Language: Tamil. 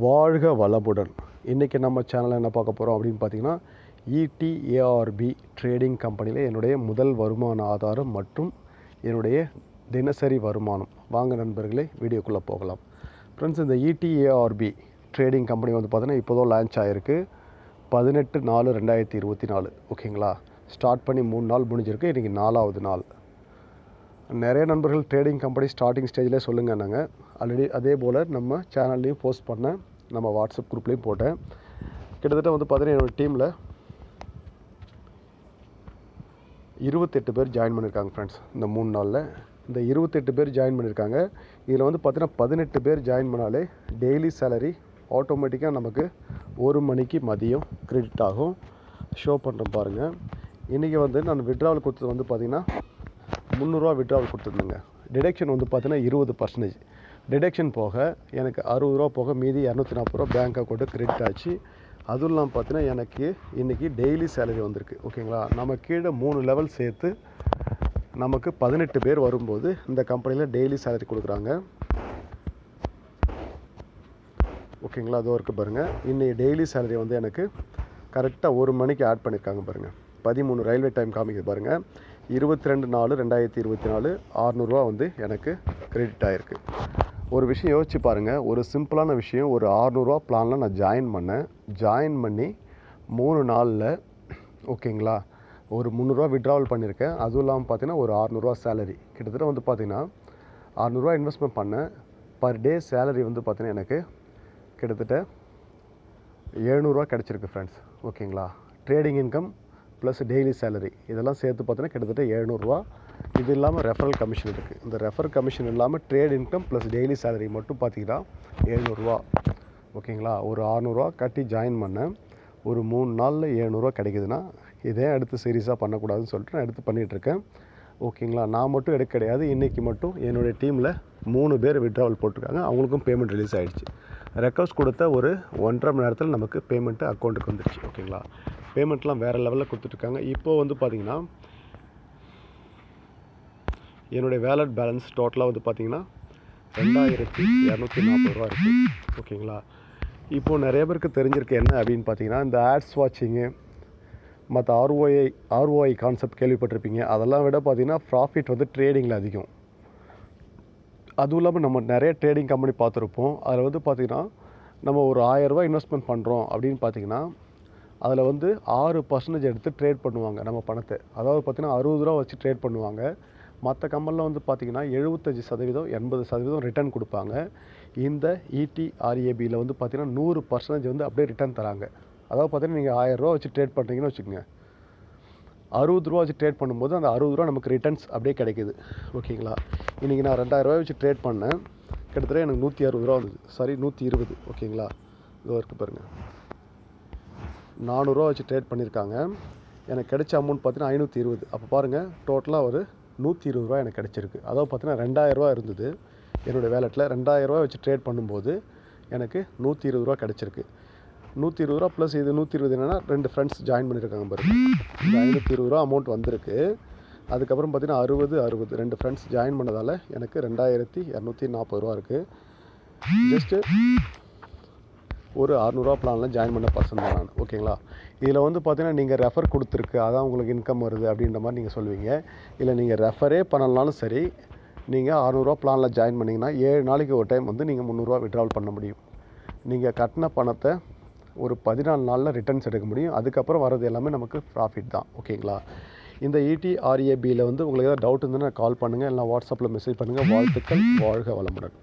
வாழ்க வளமுடன். இன்றைக்கி நம்ம சேனலில் என்ன பார்க்க போகிறோம் அப்படின்னு பார்த்தீங்கன்னா, ETARB ட்ரேடிங் கம்பெனியில் என்னுடைய முதல் வருமான ஆதாரம் மற்றும் என்னுடைய தினசரி வருமானம். வாங்க நண்பர்களே, வீடியோக்குள்ளே போகலாம். ஃப்ரெண்ட்ஸ், இந்த ETARB ட்ரேடிங் கம்பெனி வந்து பார்த்தீங்கன்னா இப்போதான் லான்ச் ஆகிருக்கு. 18/4/2024 ஓகேங்களா. ஸ்டார்ட் பண்ணி 3 நாள் முடிஞ்சிருக்கு. இன்றைக்கி 4வது நாள். நிறைய நண்பர்கள் ட்ரேடிங் கம்பெனி ஸ்டார்டிங் ஸ்டேஜில் சொல்லுங்கள். நாங்கள் ஆல்ரெடி அதே போல் நம்ம சேனல்லையும் போஸ்ட் பண்ணேன், நம்ம வாட்ஸ்அப் குரூப்லேயும் போட்டேன். கிட்டத்தட்ட வந்து பார்த்தீங்கன்னா என்னோடய டீமில் 28 பேர் ஜாயின் பண்ணியிருக்காங்க ஃப்ரெண்ட்ஸ். இந்த 3 நாளில் இந்த 28 பேர் ஜாயின் பண்ணியிருக்காங்க. இதில் வந்து பார்த்தீங்கன்னா 18 பேர் ஜாயின் பண்ணாலே டெய்லி சேலரி ஆட்டோமேட்டிக்காக நமக்கு 1 மணிக்கு மதியம் கிரெடிட் ஆகும். ஷோ பண்ணுறேன் பாருங்கள். இன்றைக்கி வந்து நான் விட்ராவல் கொடுத்தது வந்து பார்த்திங்கன்னா 300 ரூபா விட்ராவல் கொடுத்துருந்தேங்க. டிடக்ஷன் வந்து பார்த்தீங்கன்னா 20%. டிடக்ஷன் போக எனக்கு 60 ரூபா போக மீதி 240 ரூபா பேங்க் அக்கௌண்ட்டு கிரெடிட் ஆச்சு. அதுவும் இல்லாமல் பார்த்தீங்கன்னா எனக்கு இன்றைக்கி டெய்லி சேலரி வந்திருக்கு. ஓகேங்களா. நம்ம கீழே 3 லெவல் சேர்த்து நமக்கு 18 பேர் வரும்போது இந்த கம்பெனியில் டெய்லி சேலரி கொடுக்குறாங்க. ஓகேங்களா. அது இருக்குது பாருங்கள். இன்றைக்கி டெய்லி சேலரி வந்து எனக்கு கரெக்டாக 1 மணிக்கு ஆட் பண்ணியிருக்காங்க பாருங்கள். 13 ரயில்வே டைம் காமிக்குது பாருங்கள். 22/4/2024 600 ரூபா வந்து எனக்கு கிரெடிட் ஆகிருக்கு. ஒரு விஷயம் யோசிச்சு பாருங்கள். ஒரு சிம்பிளான விஷயம். ஒரு 600 ரூபா பிளானில் நான் ஜாயின் பண்ணி 3 நாளில் ஓகேங்களா ஒரு 300 ரூபா விட்ராவல் பண்ணியிருக்கேன். அதுவும் இல்லாமல் பார்த்தீங்கன்னா ஒரு 600 ரூபா சேலரி. கிட்டத்தட்ட வந்து பார்த்திங்கன்னா 600 ரூபா இன்வெஸ்ட்மெண்ட் பண்ணேன். பர் டே சேலரி வந்து பார்த்திங்கன்னா எனக்கு கிட்டத்தட்ட 700 ரூபா கிடச்சிருக்கு ஃப்ரெண்ட்ஸ். ஓகேங்களா. Trading income plus daily salary இதெல்லாம் சேர்த்து பார்த்தீங்கன்னா கிட்டத்தட்ட 700 ரூபா. இது இல்லாமல் ரெஃபரல் கமிஷன் இருக்குது. இந்த ரெஃபர் கமிஷன் இல்லாமல் trade income plus daily salary மட்டும் பார்த்தீங்கன்னா 700 ரூபா. ஓகேங்களா. ஒரு 600 ரூபா கட்டி ஜாயின் பண்ணேன். ஒரு 3 நாளில் 700 ரூபா கிடைக்குதுன்னா இதே அடுத்து சீரியஸாக பண்ணக்கூடாதுன்னு சொல்லிட்டு நான் எடுத்து பண்ணிகிட்ருக்கேன். ஓகேங்களா. நான் மட்டும் எடுக்க கிடையாது. இன்றைக்கி மட்டும் என்னுடைய டீமில் 3 பேர் விட்ராவல் போட்டிருக்காங்க. அவங்களுக்கும் பேமெண்ட் ரிலீஸ் ஆகிடுச்சு. ரெக்வஸ்ட் கொடுத்த ஒரு 1.5 மணி நேரத்தில் நமக்கு பேமெண்ட்டு அக்கௌண்ட்டுக்கு வந்துடுச்சு. ஓகேங்களா. பேமெண்ட்லாம் வேறு லெவலில் கொடுத்துட்ருக்காங்க. இப்போது வந்து பார்த்திங்கன்னா என்னுடைய வேலட் பேலன்ஸ் டோட்டலாக வந்து பார்த்திங்கன்னா 2240 ரூபா இருக்குது. ஓகேங்களா. இப்போது நிறைய பேருக்கு தெரிஞ்சிருக்கு என்ன அப்படின்னு பார்த்தீங்கன்னா, இந்த ஆட்ஸ் வாட்சிங்கு மற்ற ஆர்ஓஐ கான்செப்ட் கேள்விப்பட்டிருப்பீங்க. அதெல்லாம் விட பார்த்திங்கன்னா ப்ராஃபிட் வந்து ட்ரேடிங்கில் அதிகம். அதுவும் இல்லாமல் நம்ம நிறைய ட்ரேடிங் கம்பெனி பார்த்துருப்போம். அதில் வந்து பார்த்திங்கன்னா நம்ம ஒரு 1000 ரூபா இன்வெஸ்ட்மெண்ட் பண்ணுறோம் அப்படின்னு பார்த்திங்கன்னா அதில் வந்து 6% எடுத்து ட்ரேட் பண்ணுவாங்க நம்ம பணத்தை. அதாவது பார்த்திங்கன்னா 60 ரூபா வச்சு ட்ரேட் பண்ணுவாங்க. மற்ற கம்பெனியில் வந்து பார்த்திங்கன்னா 75% 80% ரிட்டர்ன் கொடுப்பாங்க. இந்த ETRABயில் வந்து பார்த்திங்கன்னா 100% வந்து அப்படியே ரிட்டர்ன் தராங்க. அதாவது பார்த்திங்கன்னா நீங்கள் 1000 ரூபா வச்சு ட்ரேட் பண்ணுறீங்கன்னு வச்சுக்கோங்க. 60 ரூபா வச்சு ட்ரேட் பண்ணும்போது அந்த 60 ரூபா நமக்கு ரிட்டர்ன்ஸ் அப்படியே கிடைக்கிது. ஓகேங்களா. இன்றைக்கி நான் 2000 ரூபாய் வச்சு ட்ரேட் பண்ணேன். கிட்டத்தட்ட எனக்கு 160 ரூபா வந்தது. சாரி 120. ஓகேங்களா. இதோ இருக்குது பாருங்கள். 400 ரூபா வச்சு ட்ரேட் பண்ணியிருக்காங்க. எனக்கு கிடைச்ச அமௌண்ட் பார்த்தீங்கன்னா 520. அப்போ பாருங்கள், டோட்டலாக ஒரு 120 ரூபா எனக்கு கிடச்சிருக்கு. அதாவது பார்த்தீங்கன்னா 2000 ரூபா இருந்தது என்னோடய வேலெட்டில். 2000 ரூபா வச்சு ட்ரேட் பண்ணும்போது எனக்கு 120 ரூபா கிடச்சிருக்கு. 120 ரூபா ப்ளஸ் இது 120 என்னென்னா 2 ஃப்ரெண்ட்ஸ் ஜாயின் பண்ணியிருக்காங்க பாருங்கள். இந்த 520 ரூபா அமௌண்ட் வந்திருக்கு. அதுக்கப்புறம் பார்த்தீங்கன்னா 60 2 ஃப்ரெண்ட்ஸ் ஜாயின் பண்ணதால் எனக்கு 2240 ரூபா இருக்குது. ஜஸ்ட்டு ஒரு 600 ரூபா பிளானில் ஜாயின் பண்ண பர்சன் தான் நான். ஓகேங்களா. இதில் வந்து பார்த்தீங்கன்னா நீங்கள் ரெஃபர் கொடுத்துருக்கு, அதான் உங்களுக்கு இன்கம் வருது அப்படின்ற மாதிரி நீங்கள் சொல்லுவீங்க. இல்லை நீங்கள் ரெஃபரே பண்ணலனாலும் சரி, நீங்கள் 600 ரூபா பிளானில் ஜாயின் பண்ணிங்கன்னா 7 நாளைக்கு ஒரு டைம் வந்து நீங்கள் 300 ரூபா விட்ராவல் பண்ண முடியும். நீங்கள் கட்டின பணத்தை ஒரு 14 நாளில் ரிட்டர்ன்ஸ் எடுக்க முடியும். அதுக்கப்புறம் வரது எல்லாமே நமக்கு ப்ராஃபிட் தான். ஓகேங்களா. இந்த ETRABயில் வந்து உங்களுக்கு ஏதாவது டவுட் இருந்ததுன்னா கால் பண்ணுங்கள், இல்லை வாட்ஸ்அப்பில் மெசேஜ் பண்ணுங்கள். வாழ்த்துக்கள். வாழ்க வளமுடன்.